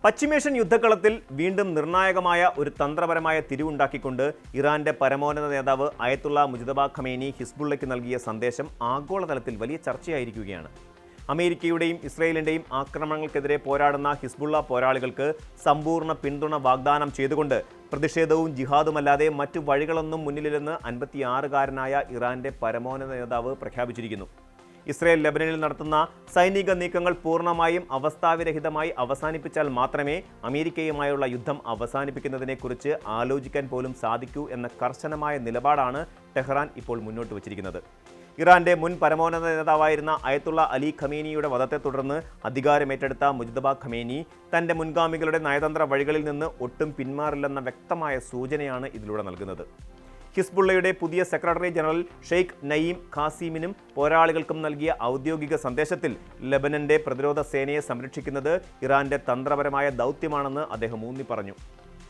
പശ്ചിമേഷ്യൻ യുദ്ധക്കളത്തിൽ വീണ്ടും നിർണായകമായ ഒരു തന്ത്രപരമായ തിരിവുണ്ടാക്കിക്കൊണ്ട് ഇറാന്റെ പരമോന്നത നേതാവ് അയത്തുള്ള മുജ്തബ ഖമേനി ഹിസ്ബുള്ളയ്ക്ക് നൽകിയ സന്ദേശം ആഗോളതലത്തിൽ വലിയ ചർച്ചയായിരിക്കുകയാണ്. അമേരിക്കയുടെയും ഇസ്രയേലിന്റെയും ആക്രമണങ്ങൾക്കെതിരെ പോരാടുന്ന ഹിസ്ബുള്ള പോരാളികൾക്ക് സമ്പൂർണ്ണ പിന്തുണ വാഗ്ദാനം ചെയ്തുകൊണ്ട് പ്രതിഷേധവും ജിഹാദുമല്ലാതെ മറ്റു വഴികളൊന്നും മുന്നിലില്ലെന്ന് 56-കാരനായ ഇറാന്റെ പരമോന്നത നേതാവ് പ്രഖ്യാപിച്ചിരിക്കുന്നു. ഇസ്രയേൽ ലെബനനിൽ നടത്തുന്ന സൈനിക നീക്കങ്ങൾ പൂർണ്ണമായും അവസ്ഥാവിരഹിതമായി അവസാനിപ്പിച്ചാൽ മാത്രമേ അമേരിക്കയുമായുള്ള യുദ്ധം അവസാനിപ്പിക്കുന്നതിനെക്കുറിച്ച് ആലോചിക്കാൻ പോലും സാധിക്കൂ എന്ന കർശനമായ നിലപാടാണ് ടെഹ്റാൻ ഇപ്പോൾ മുന്നോട്ട് വച്ചിരിക്കുന്നത്. ഇറാന്റെ മുൻ പരമോന്നത നേതാവായിരുന്ന അയത്തുള്ള അലി ഖമേനിയുടെ വധത്തെ തുടർന്ന് അധികാരമേറ്റെടുത്ത മുജ്തബ ഖമേനി തന്റെ മുൻഗാമികളുടെ നയതന്ത്ര വഴികളിൽ നിന്ന് ഒട്ടും പിന്മാറില്ലെന്ന വ്യക്തമായ സൂചനയാണ് ഇതിലൂടെ നൽകുന്നത്. ഹിസ്ബുള്ളയുടെ പുതിയ സെക്രട്ടറി ജനറൽ ഷെയ്ഖ് നയീം ഖാസിമിനും പോരാളികൾക്കും നൽകിയ ഔദ്യോഗിക സന്ദേശത്തിൽ ലെബനന്റെ പ്രതിരോധ സേനയെ സംരക്ഷിക്കുന്നത് ഇറാന്റെ തന്ത്രപരമായ ദൗത്യമാണെന്ന് അദ്ദേഹം ഊന്നി പറഞ്ഞു.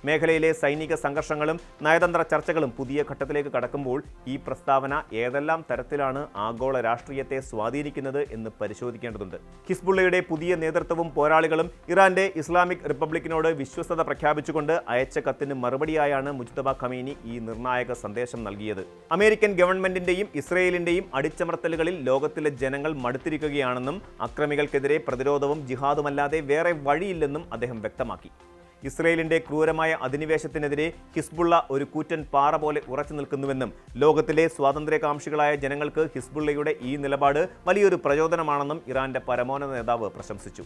മേഖലയിലെ സൈനിക സംഘർഷങ്ങളും നയതന്ത്ര ചർച്ചകളും പുതിയ ഘട്ടത്തിലേക്ക് കടക്കുമ്പോൾ ഈ പ്രസ്താവന ഏതെല്ലാം തരത്തിലാണ് ആഗോള രാഷ്ട്രീയത്തെ സ്വാധീനിക്കുന്നത് എന്ന് പരിശോധിക്കേണ്ടതുണ്ട്. ഹിസ്ബുള്ളയുടെ പുതിയ നേതൃത്വവും പോരാളികളും ഇറാന്റെ ഇസ്ലാമിക് റിപ്പബ്ലിക്കിനോട് വിശ്വസ്തത പ്രഖ്യാപിച്ചുകൊണ്ട് അയച്ച കത്തിന് മറുപടിയായാണ് മുജ്തബ ഖമേനി ഈ നിർണായക സന്ദേശം നൽകിയത്. അമേരിക്കൻ ഗവൺമെന്റിന്റെയും ഇസ്രയേലിന്റെയും അടിച്ചമർത്തലുകളിൽ ലോകത്തിലെ ജനങ്ങൾ മടുത്തിരിക്കുകയാണെന്നും അക്രമികൾക്കെതിരെ പ്രതിരോധവും ജിഹാദുമല്ലാതെ വേറെ വഴിയില്ലെന്നും അദ്ദേഹം വ്യക്തമാക്കി. ഇസ്രയേലിന്റെ ക്രൂരമായ അധിനിവേശത്തിനെതിരെ ഹിസ്ബുള്ള ഒരു കൂറ്റൻ പാറ പോലെ ഉറച്ചു നിൽക്കുന്നുവെന്നും ലോകത്തിലെ സ്വാതന്ത്ര്യകാംക്ഷികളായ ജനങ്ങൾക്ക് ഹിസ്ബുള്ളയുടെ ഈ നിലപാട് വലിയൊരു പ്രചോദനമാണെന്നും ഇറാന്റെ പരമോന്നത നേതാവ് പ്രശംസിച്ചു.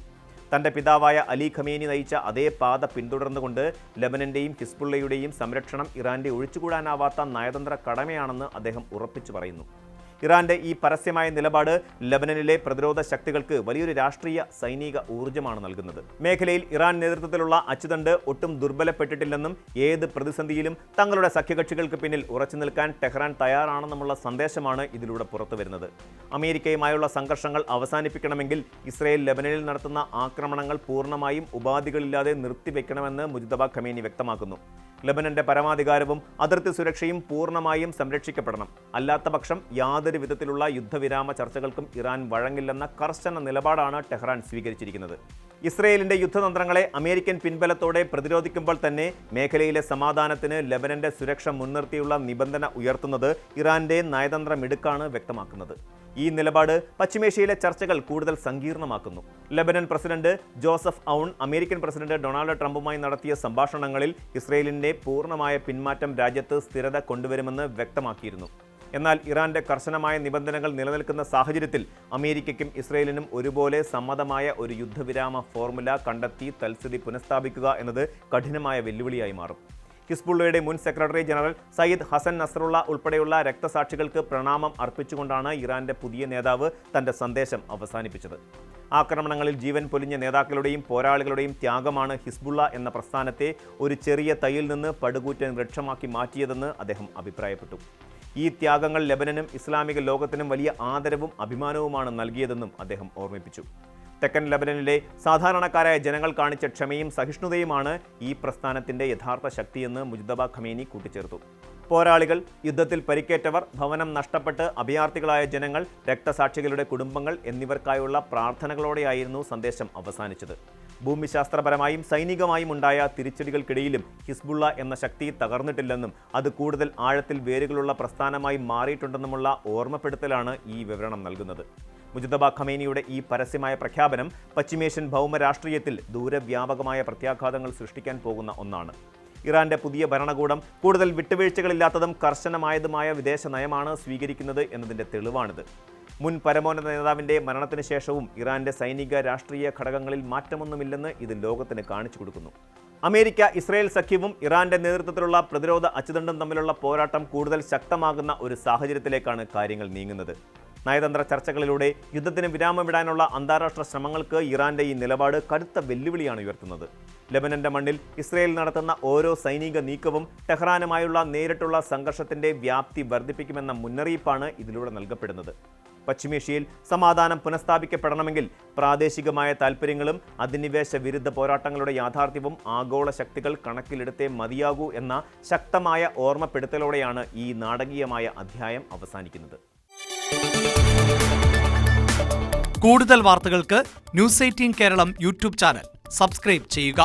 തന്റെ പിതാവായ അലി ഖമേനി നയിച്ച അതേ പാത പിന്തുടർന്നുകൊണ്ട് ലെബനന്റെയും ഹിസ്ബുള്ളയുടെയും സംരക്ഷണം ഇറാന്റെ ഒഴിച്ചുകൂടാനാവാത്ത നയതന്ത്ര കടമയാണെന്ന് അദ്ദേഹം ഉറപ്പിച്ചു പറയുന്നു. ഇറാന്റെ ഈ പരസ്യമായ നിലപാട് ലെബനനിലെ പ്രതിരോധ ശക്തികൾക്ക് വലിയൊരു രാഷ്ട്രീയ സൈനിക ഊർജ്ജമാണ് നൽകുന്നത്. മേഖലയിൽ ഇറാൻ നേതൃത്വത്തിലുള്ള അച്ചുതണ്ട് ഒട്ടും ദുർബലപ്പെട്ടിട്ടില്ലെന്നും ഏത് പ്രതിസന്ധിയിലും തങ്ങളുടെ സഖ്യകക്ഷികൾക്ക് പിന്നിൽ ഉറച്ചു നിൽക്കാൻ ടെഹ്റാൻ തയ്യാറാണെന്നുമുള്ള സന്ദേശമാണ് ഇതിലൂടെ പുറത്തുവരുന്നത്. അമേരിക്കയുമായുള്ള സംഘർഷങ്ങൾ അവസാനിപ്പിക്കണമെങ്കിൽ ഇസ്രയേൽ ലെബനനിൽ നടത്തുന്ന ആക്രമണങ്ങൾ പൂർണ്ണമായും ഉപാധികളില്ലാതെ നിർത്തിവെക്കണമെന്ന് മുജ്തബ ഖമേനി വ്യക്തമാക്കുന്നു. ലെബനന്റെ പരമാധികാരവും അതിർത്തി സുരക്ഷയും പൂർണ്ണമായും സംരക്ഷിക്കപ്പെടണം. അല്ലാത്തപക്ഷം യാതൊരു വിധത്തിലുള്ള യുദ്ധവിരാമ ചർച്ചകൾക്കും ഇറാൻ വഴങ്ങില്ലെന്ന കർശന നിലപാടാണ് ടെഹ്റാൻ സ്വീകരിച്ചിരിക്കുന്നത്. ഇസ്രയേലിന്റെ യുദ്ധതന്ത്രങ്ങളെ അമേരിക്കൻ പിൻബലത്തോടെ പ്രതിരോധിക്കുമ്പോൾ തന്നെ മേഖലയിലെ സമാധാനത്തിന് ലെബനന്റെ സുരക്ഷ മുൻനിർത്തിയുള്ള നിബന്ധന ഉയർത്തുന്നത് ഇറാന്റെ നയതന്ത്ര മിടുക്കാണ് വ്യക്തമാക്കുന്നത്. ഈ നിലപാട് പശ്ചിമേഷ്യയിലെ ചർച്ചകൾ കൂടുതൽ സങ്കീർണമാക്കുന്നു. Lebanon president Joseph Aoun American president Donald ട്രംപുമായി നടത്തിയ സംഭാഷണങ്ങളിൽ ഇസ്രയേലിന്റെ പൂർണ്ണമായ പിന്മാറ്റം രാജ്യത്ത് സ്ഥിരത കൊണ്ടുവരുമെന്ന് വ്യക്തമാക്കിയിരുന്നു. എന്നാൽ ഇറാന്റെ കർശനമായ നിബന്ധനകൾ നിലനിൽക്കുന്ന സാഹചര്യത്തിൽ അമേരിക്കയ്ക്കും ഇസ്രയേലിനും ഒരുപോലെ സമ്മതമായ ഒരു യുദ്ധവിരാമ ഫോർമുല കണ്ടെത്തി തൽസ്ഥിതി പുനഃസ്ഥാപിക്കുക എന്നത് കഠിനമായ വെല്ലുവിളിയായി മാറും. ഹിസ്ബുള്ളയുടെ മുൻ secretary general Sayyid Hasan Nasrullah ഉൾപ്പെടെയുള്ള രക്തസാക്ഷികൾക്ക് പ്രണാമം അർപ്പിച്ചുകൊണ്ടാണ് ഇറാന്റെ പുതിയ നേതാവ് തന്റെ സന്ദേശം അവസാനിപ്പിച്ചത്. ആക്രമണങ്ങളിൽ ജീവൻ പൊലിഞ്ഞ നേതാക്കളുടെയും പോരാളികളുടെയും ത്യാഗമാണ് ഹിസ്ബുള്ള എന്ന പ്രസ്ഥാനത്തെ ഒരു ചെറിയ തൈയിൽ നിന്ന് പടുകൂറ്റൻ വൃക്ഷമാക്കി മാറ്റിയതെന്ന് അദ്ദേഹം അഭിപ്രായപ്പെട്ടു. ഈ ത്യാഗങ്ങൾ ലെബനനും ഇസ്ലാമിക ലോകത്തിനും വലിയ ആദരവും അഭിമാനവുമാണ് നൽകിയതെന്നും അദ്ദേഹം ഓർമ്മിപ്പിച്ചു. തെക്കൻ ലെബനനിലെ സാധാരണക്കാരായ ജനങ്ങൾ കാണിച്ച ക്ഷമയും സഹിഷ്ണുതയുമാണ് ഈ പ്രസ്ഥാനത്തിന്റെ യഥാർത്ഥ ശക്തിയെന്ന് മുജ്തബ ഖമേനി കൂട്ടിച്ചേർത്തു. പോരാളികൾ, യുദ്ധത്തിൽ പരിക്കേറ്റവർ, ഭവനം നഷ്ടപ്പെട്ട് അഭയാർത്ഥികളായ ജനങ്ങൾ, രക്തസാക്ഷികളുടെ കുടുംബങ്ങൾ എന്നിവർക്കായുള്ള പ്രാർത്ഥനകളോടെയായിരുന്നു സന്ദേശം അവസാനിച്ചത്. ഭൂമിശാസ്ത്രപരമായും സൈനികമായും ഉണ്ടായ തിരിച്ചടികൾക്കിടയിലും ഹിസ്ബുള്ള എന്ന ശക്തി തകർന്നിട്ടില്ലെന്നും അത് കൂടുതൽ ആഴത്തിൽ വേരുകളുള്ള പ്രസ്ഥാനമായി മാറിയിട്ടുണ്ടെന്നുമുള്ള ഓർമ്മപ്പെടുത്തലാണ് ഈ വിവരണം നൽകുന്നത്. മുജ്തബ ഖമേനിയുടെ ഈ പരസ്യമായ പ്രഖ്യാപനം പശ്ചിമേഷ്യൻ ഭൗമരാഷ്ട്രീയത്തിൽ ദൂരവ്യാപകമായ പ്രത്യാഘാതങ്ങൾ സൃഷ്ടിക്കാൻ പോകുന്ന ഒന്നാണ്. ഇറാന്റെ പുതിയ ഭരണകൂടം കൂടുതൽ വിട്ടുവീഴ്ചകളില്ലാത്തതും കർശനമായതുമായ വിദേശ നയമാണ് സ്വീകരിക്കുന്നത് എന്നതിൻ്റെ തെളിവാണിത്. മുൻ പരമോന്നത നേതാവിന്റെ മരണത്തിന് ശേഷവും ഇറാന്റെ സൈനിക രാഷ്ട്രീയ ഘടകങ്ങളിൽ മാറ്റമൊന്നുമില്ലെന്ന് ഇത് ലോകത്തിന് കാണിച്ചു കൊടുക്കുന്നു. അമേരിക്ക ഇസ്രയേൽ സഖ്യവും ഇറാന്റെ നേതൃത്വത്തിലുള്ള പ്രതിരോധ അച്ചുതണ്ടും തമ്മിലുള്ള പോരാട്ടം കൂടുതൽ ശക്തമാകുന്ന ഒരു സാഹചര്യത്തിലേക്കാണ് കാര്യങ്ങൾ നീങ്ങുന്നത്. നയതന്ത്ര ചർച്ചകളിലൂടെ യുദ്ധത്തിന് വിരാമമിടാനുള്ള അന്താരാഷ്ട്ര ശ്രമങ്ങൾക്ക് ഇറാന്റെ ഈ നിലപാട് കടുത്ത വെല്ലുവിളിയാണ് ഉയർത്തുന്നത്. ലെബനന്റെ മണ്ണിൽ ഇസ്രയേൽ നടത്തുന്ന ഓരോ സൈനിക നീക്കവും ടെഹ്റാനുമായുള്ള നേരിട്ടുള്ള സംഘർഷത്തിന്റെ വ്യാപ്തി വർദ്ധിപ്പിക്കുമെന്ന മുന്നറിയിപ്പാണ് ഇതിലൂടെ നൽകപ്പെടുന്നത്. പശ്ചിമേഷ്യയിൽ സമാധാനം പുനഃസ്ഥാപിക്കപ്പെടണമെങ്കിൽ പ്രാദേശികമായ താൽപ്പര്യങ്ങളും അധിനിവേശ വിരുദ്ധ പോരാട്ടങ്ങളുടെ യാഥാർത്ഥ്യവും ആഗോള ശക്തികൾ കണക്കിലെടുത്തേ മതിയാകൂ എന്ന ശക്തമായ ഓർമ്മപ്പെടുത്തലോടെയാണ് ഈ നാടകീയമായ അധ്യായം അവസാനിക്കുന്നത്. കൂടുതൽ വാർത്തകൾക്ക് news 18 Keralam YouTube channel subscribe ചെയ്യുക.